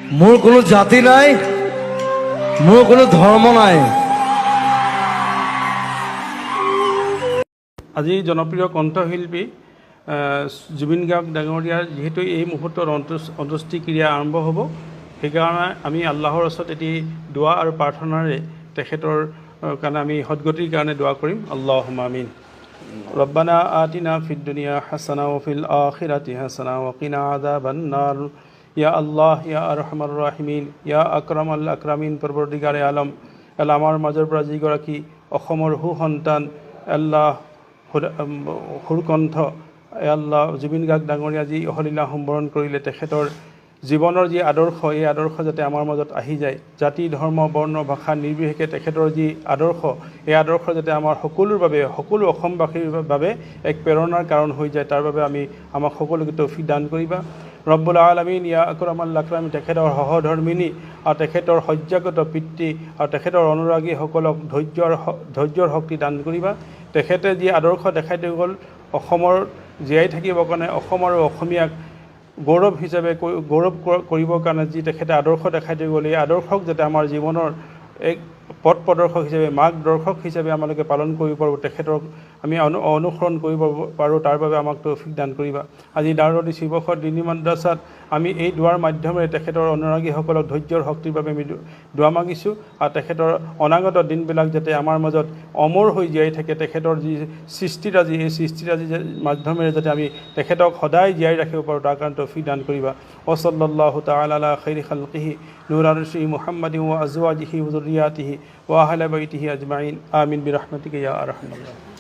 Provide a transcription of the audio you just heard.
মোৰ কোনো জাতি নাই, মোৰ কোনো ধৰ্ম নাই। আজি জনপ্ৰিয় কণ্ঠশিল্পী জুবিন গাৰ্গ ডাঙৰীয়াৰ যিহেতু এই মুহূৰ্তত অন্ত্যেষ্টিক্ৰিয়া আৰম্ভ হ'ব, সেইকাৰণে আমি আল্লাহৰ ওচৰত এটি দোৱা আৰু প্ৰাৰ্থনাৰে তেখেতৰ কাৰণে আমি সদগতিৰ কাৰণে দোৱা কৰিম। আল্লাহুম্মা আমিন। ৰব্বানা আতিনা ফিদ দুনিয়া হাসানা ওয়া ফিল আখিৰাতি হাসানা ওয়া কিনা আযাবান নাৰ। ইয়া আল্লাহ ইয়া আৰহামাৰ ৰাহিমিন ইয়া আকৰামাল আকৰামিন। পৰৱৰ্তীকাৰে আলম আমাৰ মাজৰ পৰা যিগৰাকী অসমৰ সুসন্তান আল্লাহ সুৰকণ্ঠ আল্লাহ জুবিন গাৰ্গ ডাঙৰীয়া যি অহলীলা সম্বৰণ কৰিলে, তেখেতৰ জীৱনৰ যি আদৰ্শ, এই আদৰ্শ যাতে আমাৰ মাজত আহি যায়। জাতি ধৰ্ম বৰ্ণ ভাষা নিৰ্বিশেষে তেখেতৰ যি আদৰ্শ, এই আদৰ্শ যাতে আমাৰ সকলোৰ বাবে, সকলো অসমবাসীৰ বাবে এক প্ৰেৰণাৰ কাৰণ হৈ যায়, তাৰ বাবে আমাক সকলোকে তৌফিক দান কৰিবা। ৰব্বুল আলামিন ইয়া আকৰামাল আকৰামিন। তেখেতৰ সহধৰ্মিনী আৰু তেখেতৰ সহ্যাগত পিতৃ আৰু তেখেতৰ অনুৰাগীসকলক ধৈৰ্যৰ শক্তি দান কৰিবা। তেখেতে যি আদৰ্শ দেখাই থৈ গ'ল, অসমৰ জীয়াই থাকিবৰ কাৰণে, অসম আৰু অসমীয়াক গৌৰৱ হিচাপে গৌৰৱ কৰিবৰ কাৰণে যি তেখেতে আদৰ্শ দেখাই থৈ গ'ল, এই আদৰ্শক যাতে আমাৰ জীৱনৰ এক পথ প্ৰদৰ্শক হিচাপে, মাৰ্গদৰ্শক হিচাপে আমালোকে পালন কৰিব পাৰোঁ, তেখেতক আমি অনুসৰণ কৰিব পাৰোঁ, তাৰ বাবে আমাক তৌফিক দান কৰিবা। আজি দাৰুল শিৱসাগৰ দিনী মাদ্ৰাছাত আমি এই দুৱাৰ মাধ্যমেৰে তেখেতৰ অনুৰাগীসকলক ধৈৰ্যৰ শক্তিৰ বাবে আমি দোৱা মাগিছোঁ, আৰু তেখেতৰ অনাগত দিনবিলাক যাতে আমাৰ মাজত অমৰ হৈ জীয়াই থাকে। তেখেতৰ যি সৃষ্টিৰাজি, এই সৃষ্টিৰাজিৰ মাধ্যমেৰে যাতে আমি তেখেতক সদায় জীয়াই ৰাখিব পাৰোঁ, তাৰ কাৰণে তৌফিক দান কৰিবা। ওয়াসাল্লাল্লাহু তাআলা আলা খাইৰি খালকিহি নূৰ আৰশি মুহাম্মাদিন ওয়া আজৱাজিহি ওয়া যুৰৰিয়াতিহি ওয়া আহলি বাইতিহি আজমাইন আমিন বিৰহমাতিকা ইয়া আৰহামাৰ ৰাহিমিন।